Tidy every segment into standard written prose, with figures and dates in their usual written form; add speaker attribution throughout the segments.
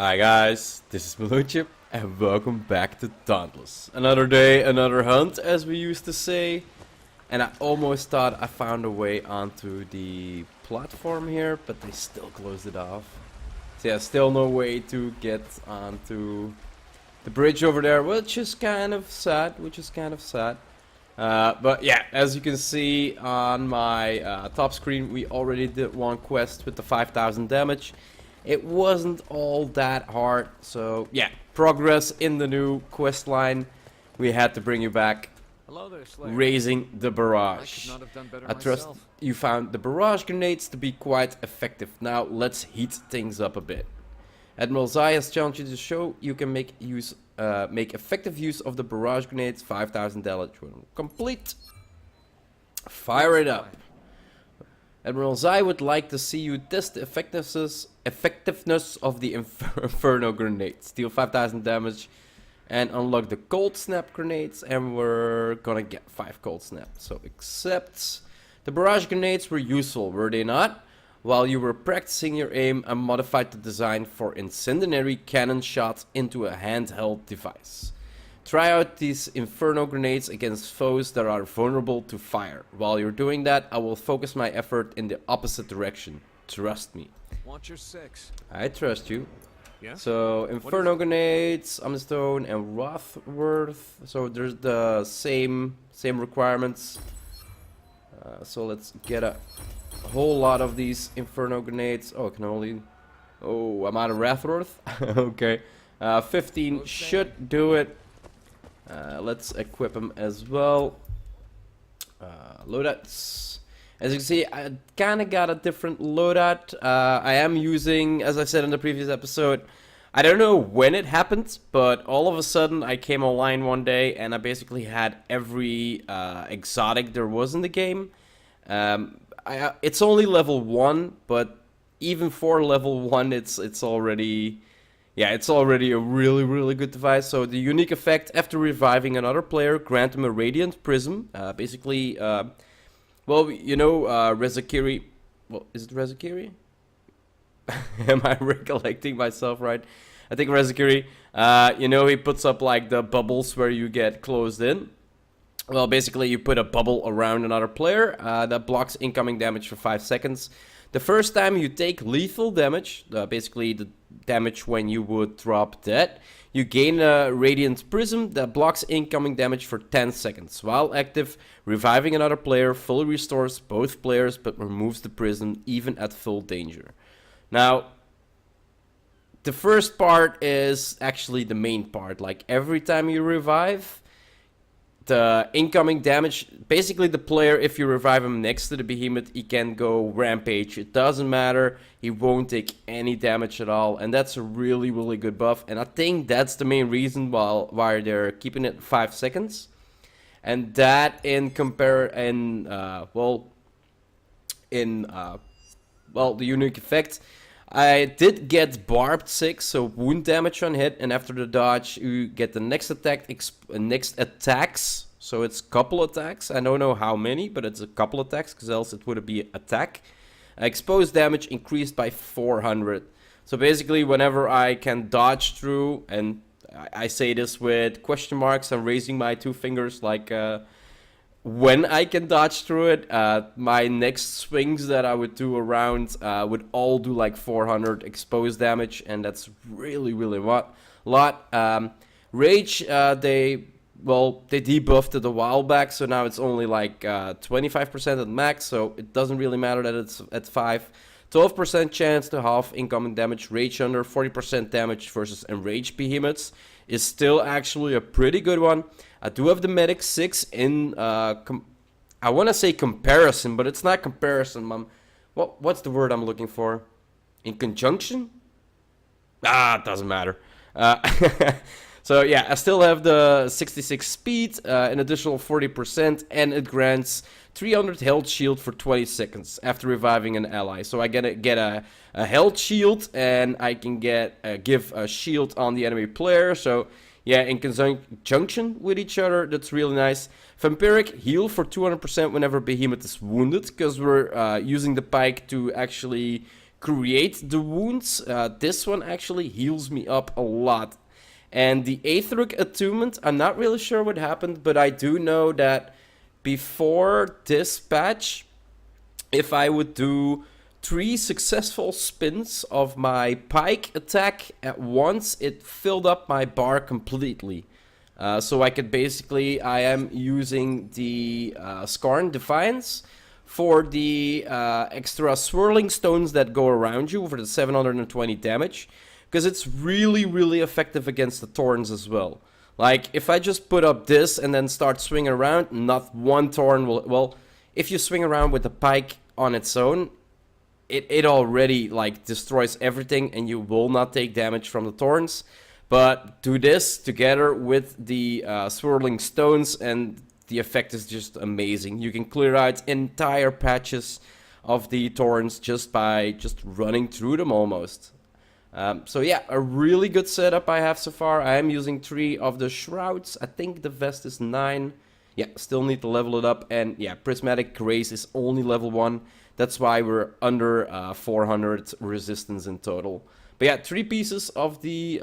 Speaker 1: Hi guys, this is Chip, and welcome back to Dauntless. Another day, another hunt, as we used to say. And I almost thought I found a way onto the platform here, but they still closed it off. So yeah, still no way to get onto the bridge over there, which is kind of sad, but yeah, as you can see on my top screen, we already did one quest with the 5,000 damage. It wasn't all that hard, so yeah, progress in the new quest line. We had to bring you back.
Speaker 2: Hello there, Slayer.
Speaker 1: Raising the barrage.
Speaker 2: I could not have done better
Speaker 1: I trust
Speaker 2: myself.
Speaker 1: you found the barrage grenades to be quite effective. Now let's heat things up a bit. Admiral Zai has challenged you to show you can make effective use of the barrage grenades. 5,000 damage when complete. Fire it up. Admiral Zai would like to see you test the effectiveness of the Inferno Grenades. Deal 5,000 damage and unlock the cold snap grenades, and we're gonna get 5 cold snaps. So accept. The barrage grenades were useful, were they not? While you were practicing your aim, I modified the design for incendiary cannon shots into a handheld device. Try out these Inferno Grenades against foes that are vulnerable to fire. While you're doing that, I will focus my effort in the opposite direction. Trust me.
Speaker 2: Want your 6?
Speaker 1: I trust you.
Speaker 2: Yeah?
Speaker 1: So, Inferno Grenades, Amstone, and Rothworth. So there's the same requirements. So let's get a whole lot of these Inferno Grenades. Oh, I can only... Oh, I'm out of Rothworth. Okay. 15 should do it. Let's equip them as well. Loadouts. As you can see, I kind of got a different loadout. I am using, as I said in the previous episode, I don't know when it happened, but all of a sudden I came online one day and I basically had every exotic there was in the game. It's only level 1, but even for level 1 it's already... Yeah, it's already a really good device. So the unique effect, after reviving another player, grant them a radiant prism. Basically, well, you know, Rezakiri... Well, is it Rezakiri? Am I recollecting myself right? I think Rezakiri, you know, he puts up like the bubbles where you get closed in. Well, basically you put a bubble around another player that blocks incoming damage for 5 seconds. The first time you take lethal damage, basically the damage when you would drop dead, you gain a Radiant Prism that blocks incoming damage for 10 seconds. While active, reviving another player fully restores both players but removes the prism even at full danger. Now, the first part is actually the main part. Like every time you revive, the incoming damage, basically the player, if you revive him next to the behemoth, he can go rampage. It doesn't matter, he won't take any damage at all, and that's a really good buff. And I think that's the main reason why they're keeping it 5 seconds. And that well, the unique effect, I did get barbed 6, so wound damage on hit, and after the dodge you get the next attacks. So it's couple attacks. I don't know how many, but it's a couple attacks, because else it would be attack. Exposed damage increased by 400. So basically, whenever I can dodge through, and I say this with question marks, I'm raising my 2 fingers like when I can dodge through it, my next swings that I would do around would all do like 400 exposed damage, and that's really a lot. Rage, they debuffed it a while back, so now it's only like 25% at max, so it doesn't really matter that it's at 5. 12% chance to half incoming damage. Rage under 40% damage versus enraged behemoths is still actually a pretty good one. I do have the medic 6 in, I want to say comparison, but it's not comparison, mom. What's the word I'm looking for? In conjunction? It doesn't matter. So yeah, I still have the 66 speed, an additional 40%, and it grants 300 health shield for 20 seconds after reviving an ally. So I get a health shield, and I can give a shield on the enemy player. So yeah, in conjunction with each other, that's really nice. Vampiric, heal for 200% whenever Behemoth is wounded, because we're using the pike to actually create the wounds. This one actually heals me up a lot. And the Aetheric Attunement, I'm not really sure what happened, but I do know that before this patch, if I would do 3 successful spins of my pike attack at once, it filled up my bar completely. So I could basically, I am using the Skarn Defiance for the extra swirling stones that go around you for the 720 damage. Because it's really, really effective against the Thorns as well. Like, if I just put up this and then start swinging around, not one Thorn will... Well, if you swing around with the pike on its own, it already, like, destroys everything and you will not take damage from the Thorns. But do this together with the swirling stones and the effect is just amazing. You can clear out entire patches of the Thorns just by just running through them almost. So yeah, a really good setup I have so far. I am using 3 of the shrouds. I think the vest is 9. Yeah, still need to level it up. And yeah, prismatic grace is only level 1. That's why we're under 400 resistance in total. But yeah, 3 pieces of the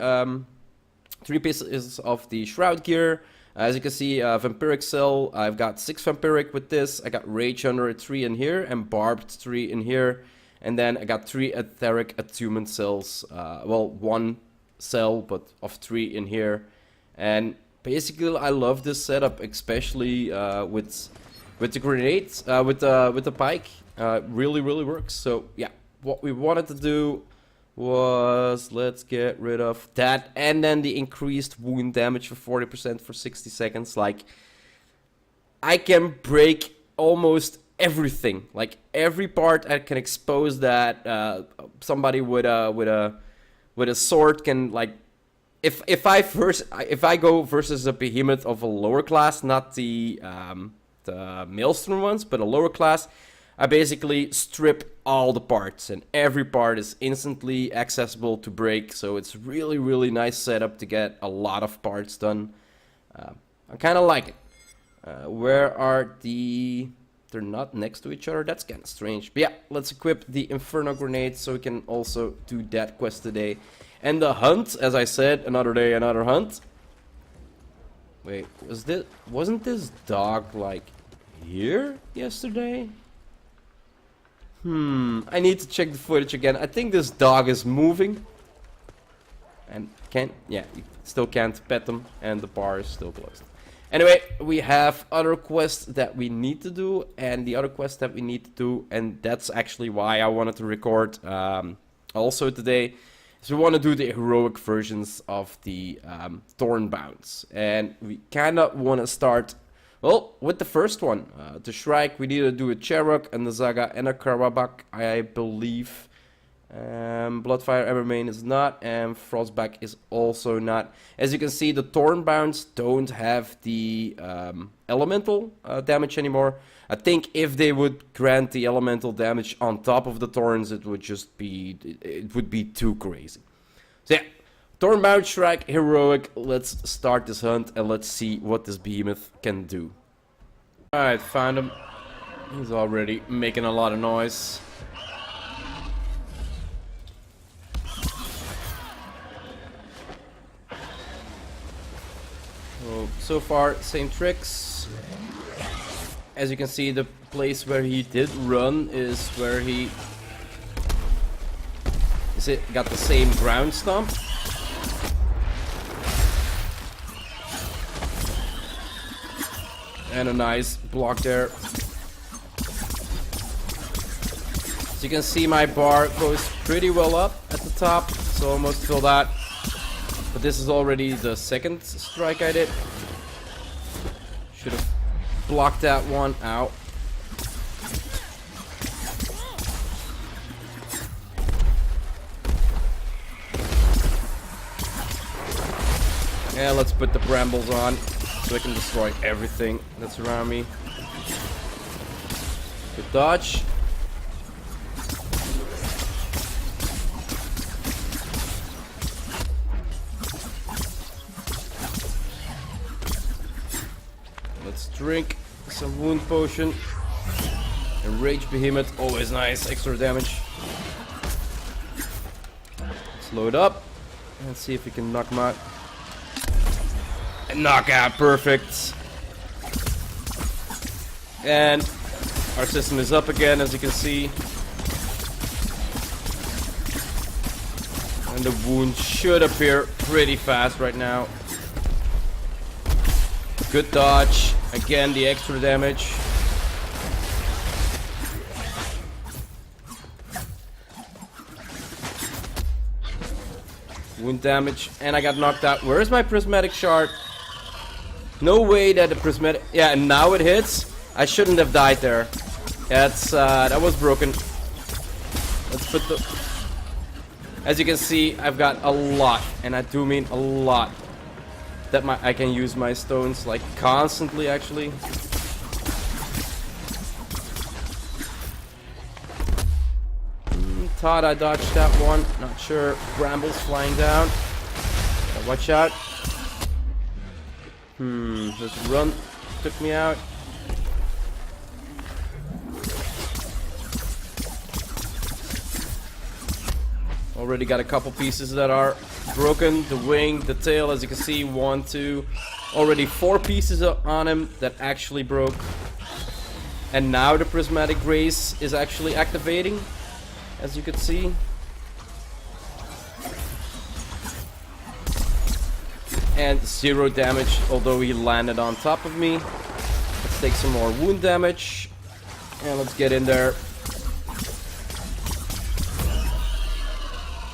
Speaker 1: shroud gear. As you can see, vampiric cell. I've got 6 vampiric with this. I got rage under 3 in here and barbed 3 in here. And then I got 3 etheric attunement cells. Well, 1 cell, but of 3 in here. And basically, I love this setup, especially with the grenades, with the pike. Really, really works. So yeah, what we wanted to do was let's get rid of that, and then the increased wound damage for 40% for 60 seconds. Like, I can break almost everything, like every part I can expose that somebody with a sword can, like, if I go versus a behemoth of a lower class, not the maelstrom ones, but a lower class, I basically strip all the parts and every part is instantly accessible to break. So it's really, really nice setup to get a lot of parts done. I kind of like it. Where are the... They're not next to each other. That's kind of strange. But yeah, let's equip the Inferno Grenades so we can also do that quest today. And the hunt, as I said, another day, another hunt. Wait, wasn't this dog like here yesterday? I need to check the footage again. I think this dog is moving. And you still can't pet them, and the bar is still closed. Anyway, we have other quests that we need to do, and the other quest that we need to do, and that's actually why I wanted to record also today, is we want to do the heroic versions of the Thornbounds. And we kind of want to start, well, with the first one. The Shrike, we need to do a Cherok, and the Zaga, and a Karabak, I believe. Bloodfire Evermane is not, and Frostback is also not. As you can see, the Thornbounds don't have the elemental damage anymore. I think if they would grant the elemental damage on top of the Thorns, it would just be, it would be too crazy. So yeah, Thornbound Shrike Heroic, let's start this hunt and let's see what this behemoth can do. Alright, found him. He's already making a lot of noise. So far, same tricks. As you can see, the place where he did run is where he got the same ground stomp. And a nice block there. As you can see, my bar goes pretty well up at the top, so almost filled out. But this is already the second strike I did. Should have blocked that one out. Yeah, let's put the brambles on so I can destroy everything that's around me. Good dodge. Let's drink some wound potion. And rage behemoth, always nice, extra damage. Load up. And see if we can knock him out. And knock out, perfect. And our system is up again, as you can see. And the wound should appear pretty fast right now. Good dodge. Again, the extra damage. Wound damage. And I got knocked out. Where is my prismatic shard? No way that the prismatic... Yeah, and now it hits. I shouldn't have died there. Yeah, that was broken. Let's put the... As you can see, I've got a lot, and I do mean a lot, that I can use my stones, like, constantly, actually. Thought I dodged that one. Not sure. Brambles flying down. Watch out. This run took me out. Already got a couple pieces that are broken. The wing, the tail, as you can see, 1, 2. Already 4 pieces on him that actually broke. And now the prismatic grace is actually activating, as you can see. And 0 damage, although he landed on top of me. Let's take some more wound damage. And let's get in there.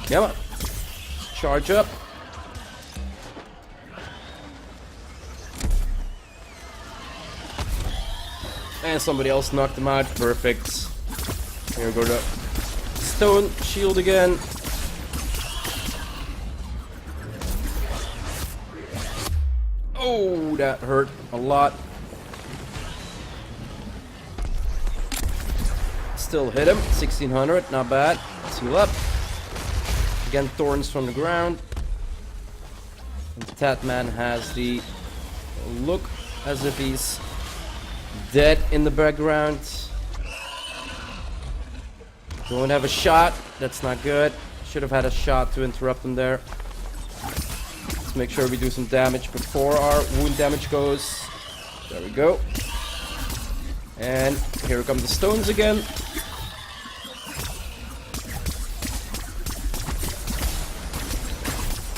Speaker 1: Come on. Charge up. And somebody else knocked him out. Perfect. Here we go to stone shield again. Oh, that hurt a lot. Still hit him. 1600, not bad. Let's heal up. Again, thorns from the ground. And Tatman has the look as if he's dead in the background. Don't have a shot. That's not good. Should have had a shot to interrupt him there. Let's make sure we do some damage before our wound damage goes. There we go. And here come the stones again.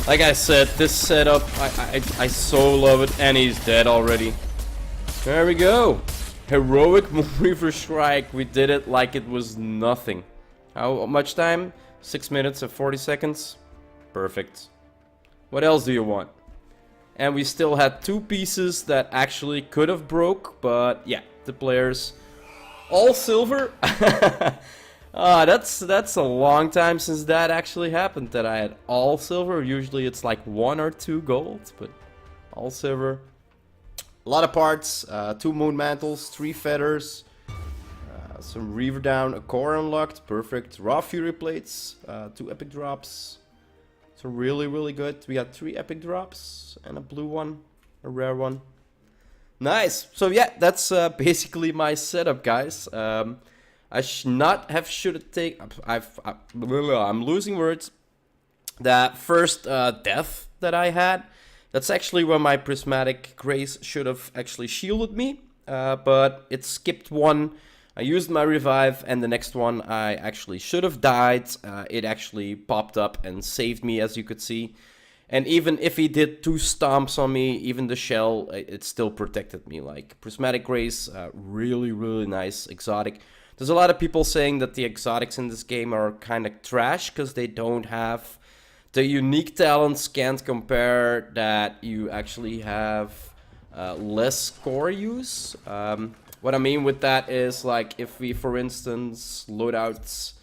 Speaker 1: Like I said, this setup, I so love it, and he's dead already. There we go. Heroic movie for Shrike. We did it like it was nothing. How much time? 6 minutes and 40 seconds. Perfect. What else do you want? And we still had 2 pieces that actually could have broke, but yeah, the players all silver. That's a long time since that actually happened, that I had all silver. Usually it's like 1 or 2 gold, but all silver. A lot of parts, 2 moon mantles, 3 feathers, some reaver down, a core unlocked, perfect. Raw fury plates, 2 epic drops. So really good. We got 3 epic drops and a blue one, a rare one. Nice. So yeah, that's basically my setup, guys. I should have taken. I'm losing words. That first death that I had, that's actually when my prismatic grace should have actually shielded me, but it skipped one. I used my revive, and the next one I actually should have died. It actually popped up and saved me, as you could see. And even if he did 2 stomps on me, even the shell, it still protected me. Like, prismatic grace, really nice exotic. There's a lot of people saying that the exotics in this game are kind of trash because they don't have the unique talents, can't compare that you actually have less core use. What I mean with that is, like, if we, for instance, loadouts,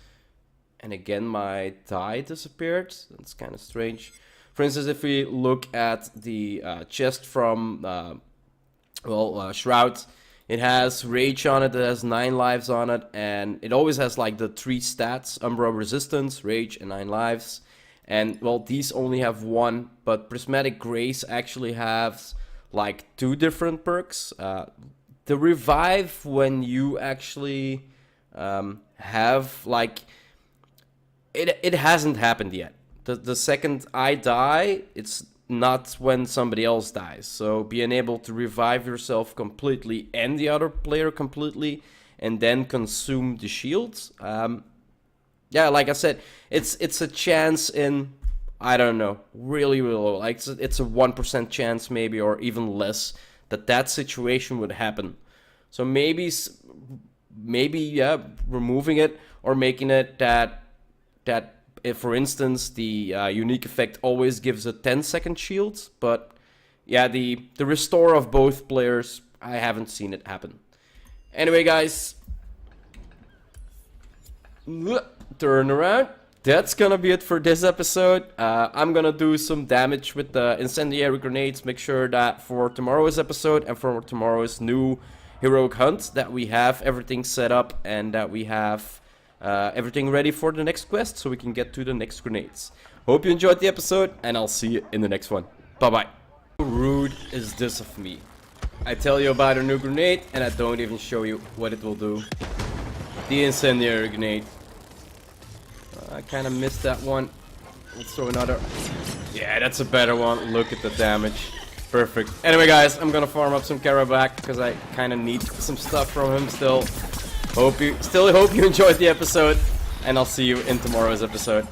Speaker 1: and again my die disappeared, that's kind of strange. For instance, if we look at the chest from, Shroud, it has Rage on it, it has 9 lives on it, and it always has like the 3 stats, Umbra Resistance, Rage, and 9 lives. And, well, these only have 1, but Prismatic Grace actually has like 2 different perks. The Revive, when you actually have, like, it hasn't happened yet. the second I die, it's not when somebody else dies. So being able to revive yourself completely and the other player completely, and then consume the shields. Yeah, like I said, it's a chance in, I don't know, really low. Like it's a 1% chance maybe, or even less, that situation would happen. So maybe yeah, removing it or making it that if, for instance, the unique effect always gives a 10-second shield, but yeah, the restore of both players, I haven't seen it happen. Anyway, guys, turn around. That's gonna be it for this episode. I'm gonna do some damage with the Incendiary Grenades. Make sure that for tomorrow's episode and for tomorrow's new heroic hunt that we have everything set up and that we have everything ready for the next quest so we can get to the next grenades. Hope you enjoyed the episode, and I'll see you in the next one. Bye-bye. How rude is this of me? I tell you about a new grenade and I don't even show you what it will do. The Incendiary Grenade. I kind of missed that one. Let's throw another. Yeah, that's a better one. Look at the damage. Perfect. Anyway, guys, I'm gonna farm up some Karabakh because I kind of need some stuff from him still. Hope you enjoyed the episode, and I'll see you in tomorrow's episode.